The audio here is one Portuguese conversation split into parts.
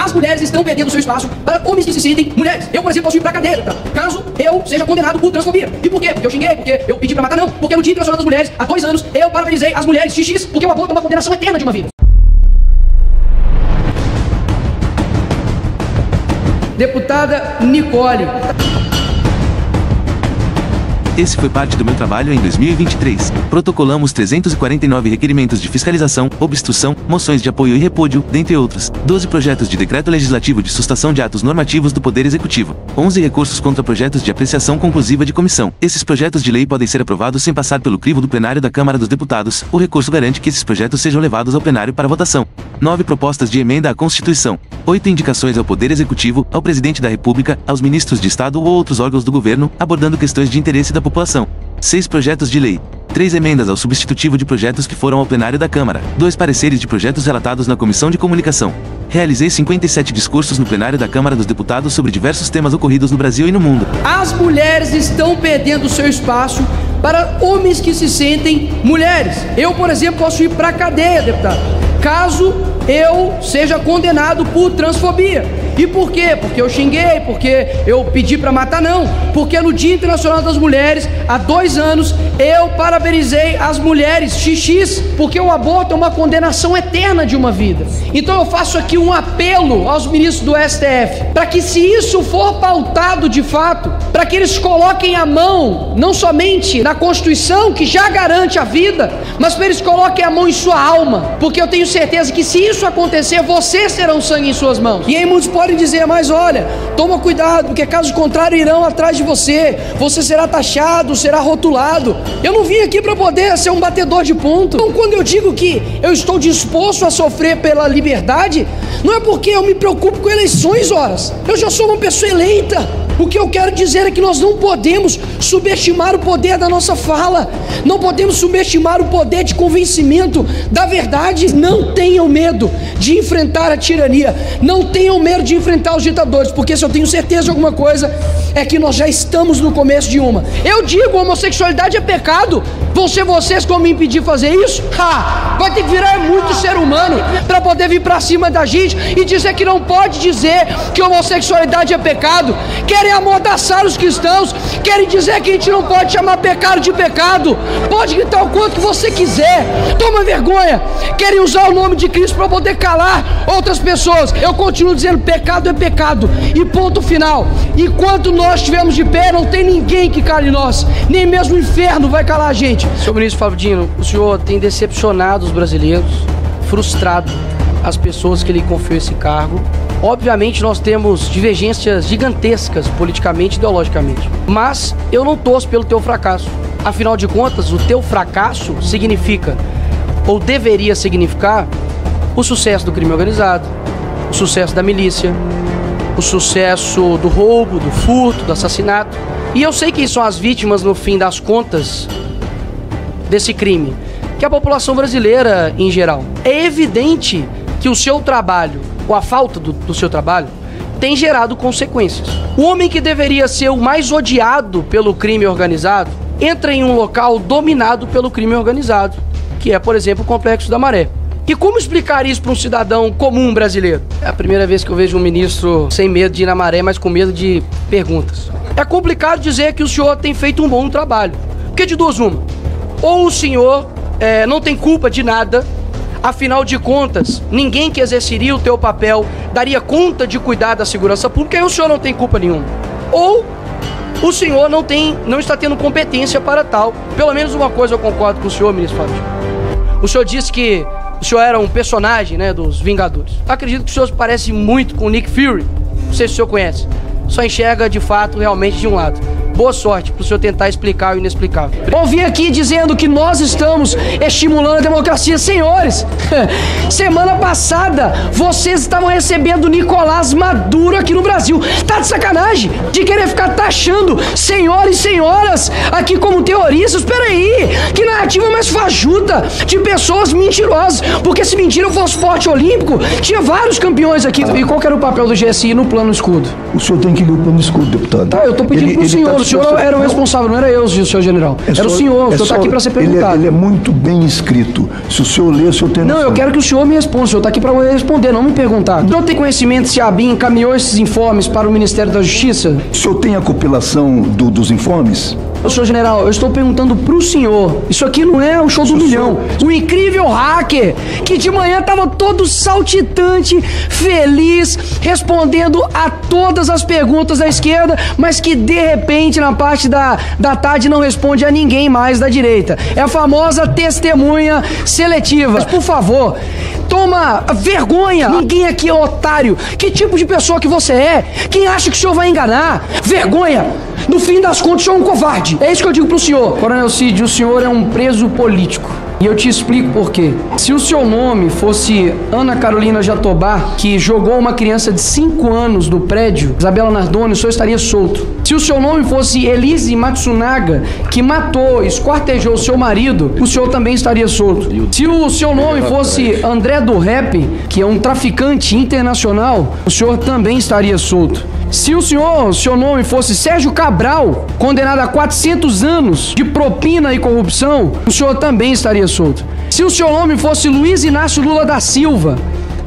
As mulheres estão perdendo seu espaço para homens que se sentem mulheres. Eu, por exemplo, posso ir pra cadeia, deputado, caso eu seja condenado por transfobia. E por quê? Porque eu xinguei, porque eu pedi pra matar, não. Porque no Dia Internacional das Mulheres, há 2 anos, eu parabenizei as mulheres XX, porque o aborto é uma condenação eterna de uma vida. Deputada Nicole. Esse foi parte do meu trabalho em 2023. Protocolamos 349 requerimentos de fiscalização, obstrução, moções de apoio e repúdio, dentre outros. 12 projetos de decreto legislativo de sustação de atos normativos do Poder Executivo. 11 recursos contra projetos de apreciação conclusiva de comissão. Esses projetos de lei podem ser aprovados sem passar pelo crivo do plenário da Câmara dos Deputados. O recurso garante que esses projetos sejam levados ao plenário para votação. 9 propostas de emenda à Constituição. 8 indicações ao Poder Executivo, ao Presidente da República, aos ministros de Estado ou outros órgãos do governo, abordando questões de interesse da população. 6 projetos de lei. 3 emendas ao substitutivo de projetos que foram ao plenário da Câmara. 2 pareceres de projetos relatados na Comissão de Comunicação. Realizei 57 discursos no plenário da Câmara dos Deputados sobre diversos temas ocorridos no Brasil e no mundo. As mulheres estão perdendo seu espaço para homens que se sentem mulheres. Eu, por exemplo, posso ir para a cadeia, deputado, caso eu seja condenado por transfobia. E por quê? Porque eu xinguei, porque eu pedi para matar, não. Porque no Dia Internacional das Mulheres, há 2 anos, eu parabenizei as mulheres XX, porque o aborto é uma condenação eterna de uma vida. Então eu faço aqui um apelo aos ministros do STF, para que, se isso for pautado de fato, para que eles coloquem a mão, não somente na Constituição, que já garante a vida, mas para eles coloquem a mão em sua alma, porque eu tenho certeza que, se isso acontecer, vocês terão sangue em suas mãos. E aí muitos podem dizer, mas olha, toma cuidado, porque caso contrário irão atrás de você será taxado, será rotulado. Eu não vim aqui para poder ser um batedor de ponto. Então, quando eu digo que eu estou disposto a sofrer pela liberdade, não é porque eu me preocupo com eleições, horas. Eu já sou uma pessoa eleita. O que eu quero dizer é que nós não podemos subestimar o poder da nossa fala, não podemos subestimar o poder de convencimento da verdade. Não tenham medo de enfrentar a tirania, não tenham medo de enfrentar os ditadores, porque se eu tenho certeza de alguma coisa, é que nós já estamos no começo de uma. Eu digo, homossexualidade é pecado. Vão ser vocês que vão me impedir de fazer isso? Vai ter que virar muito ser humano para poder vir para cima da gente e dizer que não pode dizer que homossexualidade é pecado. Querem amordaçar os cristãos, querem dizer que a gente não pode chamar pecado de pecado. Pode gritar o quanto que você quiser, toma vergonha. Querem usar o nome de Cristo para poder calar outras pessoas. Eu continuo dizendo, pecado é pecado, e ponto final. Enquanto nós estivermos de pé, não tem ninguém que cale nós, nem mesmo o inferno vai calar a gente. Senhor ministro Flávio Dino, o senhor tem decepcionado os brasileiros, frustrado as pessoas que lhe confiou esse cargo. Obviamente nós temos divergências gigantescas politicamente e ideologicamente, mas eu não torço pelo teu fracasso. Afinal de contas, o teu fracasso significa, ou deveria significar, o sucesso do crime organizado, o sucesso da milícia, o sucesso do roubo, do furto, do assassinato. E eu sei quem são as vítimas, no fim das contas, desse crime, que é a população brasileira em geral. É evidente que o seu trabalho, ou a falta do seu trabalho, tem gerado consequências. O homem que deveria ser o mais odiado pelo crime organizado entra em um local dominado pelo crime organizado, que é, por exemplo, o Complexo da Maré. E como explicar isso para um cidadão comum brasileiro? É a primeira vez que eu vejo um ministro sem medo de ir na maré, mas com medo de perguntas. É complicado dizer que o senhor tem feito um bom trabalho, porque de duas uma: ou o senhor não tem culpa de nada, afinal de contas, ninguém que exerceria o teu papel daria conta de cuidar da segurança pública, e o senhor não tem culpa nenhuma. Ou o senhor não está tendo competência para tal. Pelo menos uma coisa eu concordo com o senhor, ministro Flávio. O senhor disse que o senhor era um personagem, né, dos Vingadores. Acredito que o senhor parece muito com o Nick Fury. Não sei se o senhor conhece. Só enxerga de fato realmente de um lado. Boa sorte para o senhor tentar explicar o inexplicável. Ouvi aqui dizendo que nós estamos estimulando a democracia. Senhores, semana passada vocês estavam recebendo Nicolás Maduro aqui no Brasil. Tá de sacanagem de querer ficar taxando senhores e senhoras aqui como terroristas. Espera aí, que narrativa mais fajuta de pessoas mentirosas. Porque se mentira fosse esporte olímpico, tinha vários campeões aqui. E qual que era o papel do GSI no plano escudo? O senhor tem que ler o plano escudo, deputado. Tá, eu tô pedindo pro senhor. senhor era o responsável, não era eu, senhor general. Era o senhor está aqui para ser perguntado. Ele é muito bem escrito. Se o senhor ler, o senhor tem noção. Não, eu quero que o senhor me responda. O senhor está aqui para responder, não me perguntar. O senhor tem conhecimento se a ABIN encaminhou esses informes para o Ministério da Justiça? O senhor tem a compilação dos informes? Senhor general, eu estou perguntando pro senhor. Isso aqui não é o show do milhão. O incrível hacker que de manhã estava todo saltitante, feliz, respondendo a todas as perguntas da esquerda, mas que de repente na parte da tarde não responde a ninguém mais da direita. É a famosa testemunha seletiva. Mas por favor, toma vergonha. Ninguém aqui é otário. Que tipo de pessoa que você é? Quem acha que o senhor vai enganar? Vergonha! No fim das contas, o senhor é um covarde. É isso que eu digo pro senhor. Coronel Cid, o senhor é um preso político. E eu te explico por quê. Se o seu nome fosse Ana Carolina Jatobá, que jogou uma criança de 5 anos do prédio, Isabela Nardoni, o senhor estaria solto. Se o seu nome fosse Elise Matsunaga, que matou, esquartejou seu marido, o senhor também estaria solto. Se o seu nome fosse André do Rap, que é um traficante internacional, o senhor também estaria solto. Se o seu nome fosse Sérgio Cabral, condenado a 400 anos de propina e corrupção, o senhor também estaria solto. Se o seu nome fosse Luiz Inácio Lula da Silva,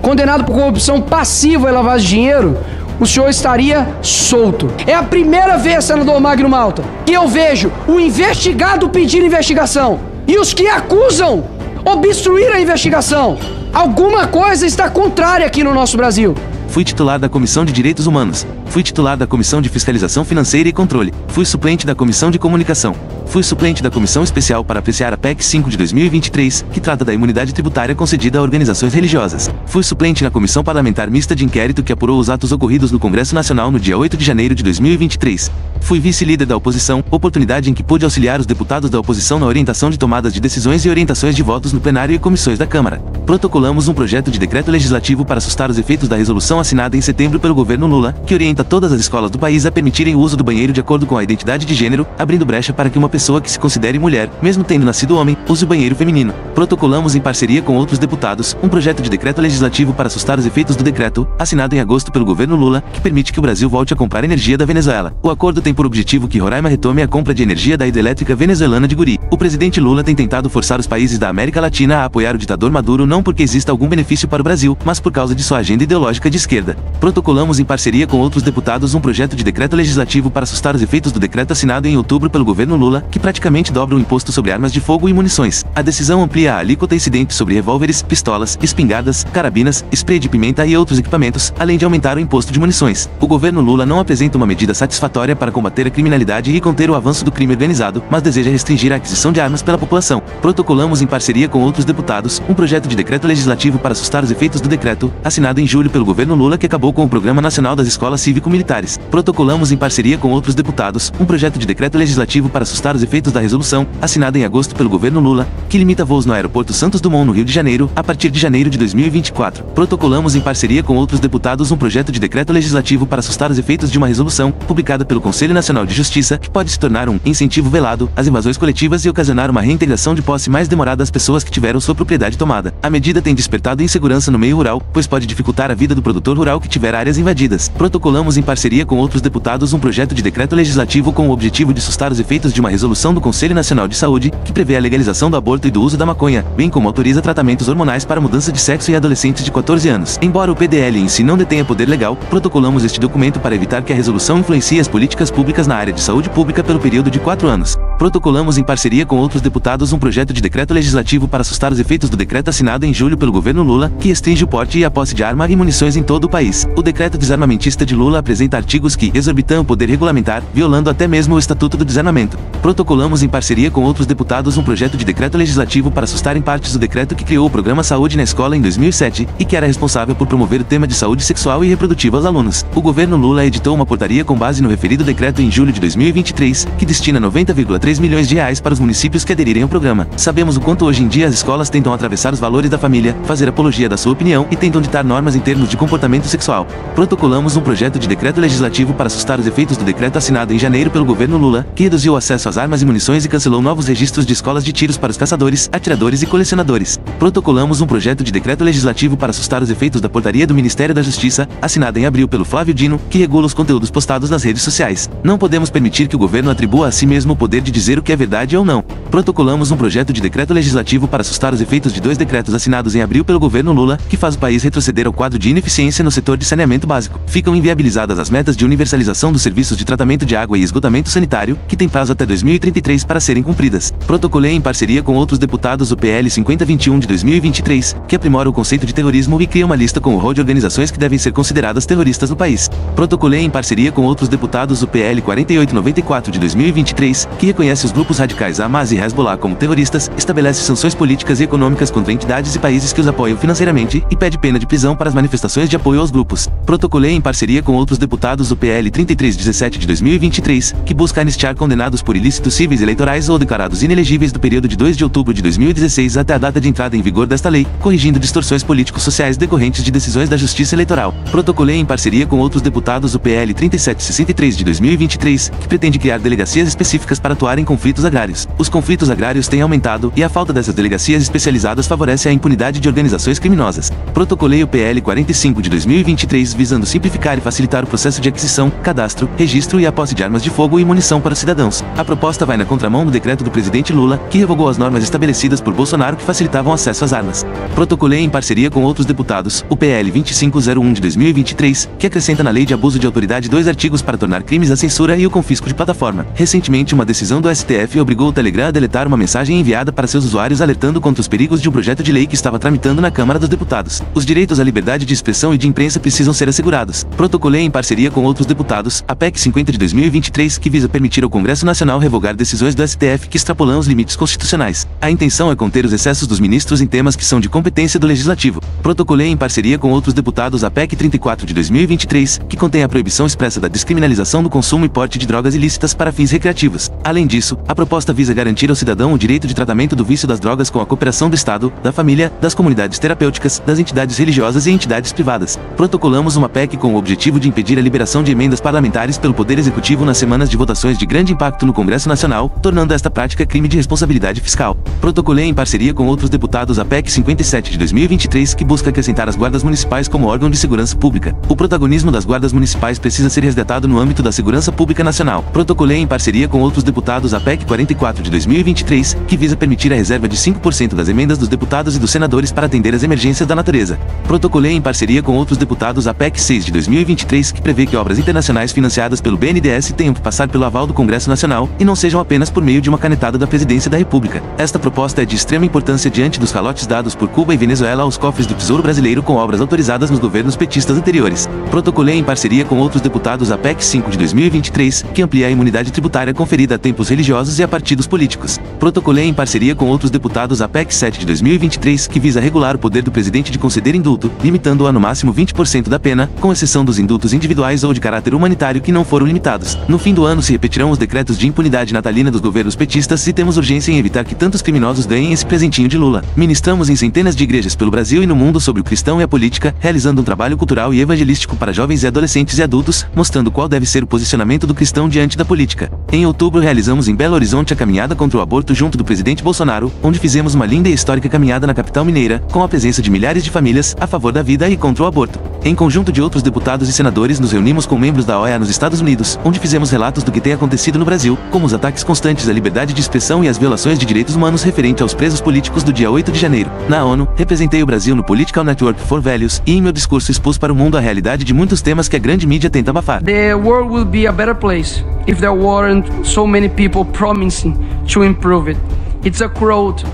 condenado por corrupção passiva e lavagem de dinheiro, o senhor estaria solto. É a primeira vez, senador Magno Malta, que eu vejo o investigado pedir investigação e os que acusam obstruir a investigação. Alguma coisa está contrária aqui no nosso Brasil. Fui titular da Comissão de Direitos Humanos. Fui titular da Comissão de Fiscalização Financeira e Controle. Fui suplente da Comissão de Comunicação. Fui suplente da Comissão Especial para apreciar a PEC 5 de 2023, que trata da imunidade tributária concedida a organizações religiosas. Fui suplente na Comissão Parlamentar Mista de Inquérito que apurou os atos ocorridos no Congresso Nacional no dia 8 de janeiro de 2023. Fui vice-líder da oposição, oportunidade em que pude auxiliar os deputados da oposição na orientação de tomadas de decisões e orientações de votos no plenário e comissões da Câmara. Protocolamos um projeto de decreto legislativo para assustar os efeitos da resolução assinada em setembro pelo governo Lula, que orienta todas as escolas do país a permitirem o uso do banheiro de acordo com a identidade de gênero, abrindo brecha para que uma pessoa que se considere mulher, mesmo tendo nascido homem, use o banheiro feminino. Protocolamos em parceria com outros deputados, um projeto de decreto legislativo para assustar os efeitos do decreto, assinado em agosto pelo governo Lula, que permite que o Brasil volte a comprar energia da Venezuela. O acordo tem por objetivo que Roraima retome a compra de energia da hidrelétrica venezuelana de Guri. O presidente Lula tem tentado forçar os países da América Latina a apoiar o ditador Maduro não porque exista algum benefício para o Brasil, mas por causa de sua agenda ideológica de esquerda. Protocolamos em parceria com outros deputados um projeto de decreto legislativo para assustar os efeitos do decreto assinado em outubro pelo governo Lula, que praticamente dobra o imposto sobre armas de fogo e munições. A decisão amplia a alíquota incidente sobre revólveres, pistolas, espingardas, carabinas, spray de pimenta e outros equipamentos, além de aumentar o imposto de munições. O governo Lula não apresenta uma medida satisfatória para combater a criminalidade e conter o avanço do crime organizado, mas deseja restringir a aquisição de armas pela população. Protocolamos em parceria com outros deputados um projeto de decreto legislativo para assustar os efeitos do decreto, assinado em julho pelo governo Lula que acabou com o Programa Nacional das Escolas Cívico-Militares. Protocolamos em parceria com outros deputados um projeto de decreto legislativo para assustar os efeitos da resolução, assinada em agosto pelo governo Lula, que limita voos no aeroporto Santos Dumont no Rio de Janeiro, a partir de janeiro de 2024. Protocolamos em parceria com outros deputados um projeto de decreto legislativo para assustar os efeitos de uma resolução, publicada pelo Conselho Nacional de Justiça, que pode se tornar um incentivo velado às invasões coletivas e ocasionar uma reintegração de posse mais demorada às pessoas que tiveram sua propriedade tomada. A medida tem despertado insegurança no meio rural, pois pode dificultar a vida do produtor rural que tiver áreas invadidas. Protocolamos em parceria com outros deputados um projeto de decreto legislativo com o objetivo de assustar os efeitos de uma resolução do Conselho Nacional de Saúde, que prevê a legalização do aborto e do uso da maconha, bem como autoriza tratamentos hormonais para mudança de sexo em adolescentes de 14 anos. Embora o PDL em si não detenha poder legal, protocolamos este documento para evitar que a resolução influencie as políticas públicas na área de saúde pública pelo período de 4 anos. Protocolamos em parceria com outros deputados um projeto de decreto legislativo para assustar os efeitos do decreto assinado em julho pelo governo Lula, que restringe o porte e a posse de arma e munições em todo o país. O decreto desarmamentista de Lula apresenta artigos que exorbitam o poder regulamentar, violando até mesmo o Estatuto do Desarmamento. Protocolamos em parceria com outros deputados um projeto de decreto legislativo para assustar em partes do decreto que criou o Programa Saúde na Escola em 2007 e que era responsável por promover o tema de saúde sexual e reprodutiva aos alunos. O governo Lula editou uma portaria com base no referido decreto em julho de 2023, que destina 90,3 R$3 milhões para os municípios que aderirem ao programa. Sabemos o quanto hoje em dia as escolas tentam atravessar os valores da família, fazer apologia da sua opinião e tentam ditar normas em termos de comportamento sexual. Protocolamos um projeto de decreto legislativo para assustar os efeitos do decreto assinado em janeiro pelo governo Lula, que reduziu o acesso às armas e munições e cancelou novos registros de escolas de tiros para os caçadores, atiradores e colecionadores. Protocolamos um projeto de decreto legislativo para assustar os efeitos da portaria do Ministério da Justiça, assinada em abril pelo Flávio Dino, que regula os conteúdos postados nas redes sociais. Não podemos permitir que o governo atribua a si mesmo o poder de dizer o que é verdade ou não. Protocolamos um projeto de decreto legislativo para assustar os efeitos de 2 decretos assinados em abril pelo governo Lula, que faz o país retroceder ao quadro de ineficiência no setor de saneamento básico. Ficam inviabilizadas as metas de universalização dos serviços de tratamento de água e esgotamento sanitário, que tem prazo até 2033 para serem cumpridas. Protocolei em parceria com outros deputados o PL 5021 de 2023, que aprimora o conceito de terrorismo e cria uma lista com o rol de organizações que devem ser consideradas terroristas no país. Protocolei em parceria com outros deputados o PL 4894 de 2023, que reconhece os grupos radicais Hamas e Hezbollah como terroristas, estabelece sanções políticas e econômicas contra entidades e países que os apoiam financeiramente e pede pena de prisão para as manifestações de apoio aos grupos. Protocolei em parceria com outros deputados o PL 3317 de 2023, que busca anistiar condenados por ilícitos cíveis eleitorais ou declarados inelegíveis do período de 2 de outubro de 2016 até a data de entrada em vigor desta lei, corrigindo distorções políticos-sociais decorrentes de decisões da Justiça Eleitoral. Protocolei em parceria com outros deputados o PL 3763 de 2023, que pretende criar delegacias específicas para atuar em conflitos agrários. Os conflitos agrários têm aumentado e a falta dessas delegacias especializadas favorece a impunidade de organizações criminosas. Protocolei o PL 45 de 2023 visando simplificar e facilitar o processo de aquisição, cadastro, registro e a posse de armas de fogo e munição para os cidadãos. A proposta vai na contramão do decreto do presidente Lula, que revogou as normas estabelecidas por Bolsonaro que facilitavam acesso às armas. Protocolei em parceria com outros deputados o PL 2501 de 2023, que acrescenta na lei de abuso de autoridade 2 artigos para tornar crimes a censura e o confisco de plataforma. Recentemente, uma decisão do STF obrigou o Telegram a deletar uma mensagem enviada para seus usuários alertando contra os perigos de um projeto de lei que estava tramitando na Câmara dos Deputados. Os direitos à liberdade de expressão e de imprensa precisam ser assegurados. Protocolei em parceria com outros deputados a PEC 50 de 2023, que visa permitir ao Congresso Nacional revogar decisões do STF que extrapolam os limites constitucionais. A intenção é conter os excessos dos ministros em temas que são de competência do Legislativo. Protocolei em parceria com outros deputados a PEC 34 de 2023, que contém a proibição expressa da descriminalização do consumo e porte de drogas ilícitas para fins recreativos. Além disso, a proposta visa garantir ao cidadão o direito de tratamento do vício das drogas com a cooperação do Estado, da família, das comunidades terapêuticas, das entidades religiosas e entidades privadas. Protocolamos uma PEC com o objetivo de impedir a liberação de emendas parlamentares pelo Poder Executivo nas semanas de votações de grande impacto no Congresso Nacional, tornando esta prática crime de responsabilidade fiscal. Protocolei em parceria com outros deputados a PEC 57 de 2023, que busca acrescentar as guardas municipais como órgão de segurança pública. O protagonismo das guardas municipais precisa ser resgatado no âmbito da segurança pública nacional. Protocolei em parceria com outros deputados a PEC 44 de 2023, que visa permitir a reserva de 5% das emendas dos deputados e dos senadores para atender às emergências da natureza. Protocolei em parceria com outros deputados a PEC 6 de 2023, que prevê que obras internacionais financiadas pelo BNDES tenham que passar pelo aval do Congresso Nacional e não sejam apenas por meio de uma canetada da Presidência da República. Esta proposta é de extrema importância diante dos calotes dados por Cuba e Venezuela aos cofres do Tesouro Brasileiro com obras autorizadas nos governos petistas anteriores. Protocolei em parceria com outros deputados a PEC 5 de 2023, que amplia a imunidade tributária conferida a templos religiosos e a partidos políticos. Protocolei em parceria com outros deputados a PEC 7 de 2023, que visa regular o poder do presidente de conceder indulto, limitando-o a no máximo 20% da pena, com exceção dos indultos individuais ou de caráter humanitário que não foram limitados. No fim do ano se repetirão os decretos de impunidade natalina dos governos petistas e temos urgência em evitar que tantos criminosos ganhem esse presentinho de Lula. Ministramos em centenas de igrejas pelo Brasil e no mundo sobre o cristão e a política, realizando um trabalho cultural e evangelístico para jovens e adolescentes e adultos, mostrando qual deve ser o posicionamento do cristão diante da política. Em outubro realizamos em Belo Horizonte a caminhada contra o aborto junto do presidente Bolsonaro, onde fizemos uma linda e histórica caminhada na capital mineira, com a presença de milhares de famílias, a favor da vida e contra o aborto. Em conjunto de outros deputados e senadores nos reunimos com membros da OEA nos Estados Unidos, onde fizemos relatos do que tem acontecido no Brasil, como os ataques constantes à liberdade de expressão e as violações de direitos humanos referente aos presos políticos do dia 8 de janeiro. Na ONU, representei o Brasil no Political Network for Values e em meu discurso expus para o mundo a realidade de muitos temas que a grande mídia tenta abafar. The world will be a better place if there weren't so many people promising to improve it. It's a quote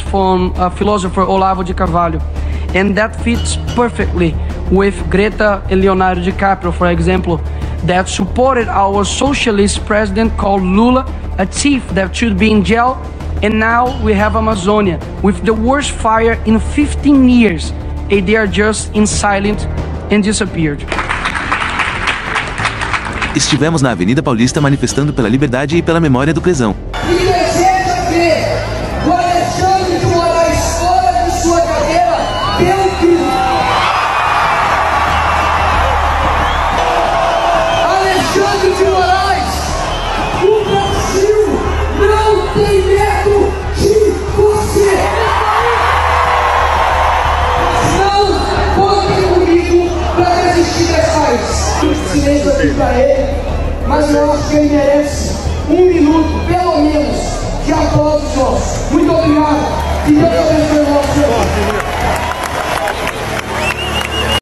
from a philosopher Olavo de Carvalho, and that fits perfectly with Greta and Leonardo DiCaprio, for example, that supported our socialist president called Lula, a thief that should be in jail, and now we have Amazonia with the worst fire in 15 years, and they are just in silent and disappeared. Estivemos na Avenida Paulista manifestando pela liberdade e pela memória do Crezão. que deseja ver o Alexandre de Moraes fora de sua cadeira, pelo crime. Alexandre de Moraes, o Brasil não tem medo de você. Não contem comigo para resistir dessa vez. Silêncio aqui para ele, mas eu acho que ele merece 1 minuto, pelo menos, de aplausos nossos. Muito obrigado. Que Deus abençoe o nosso Senhor.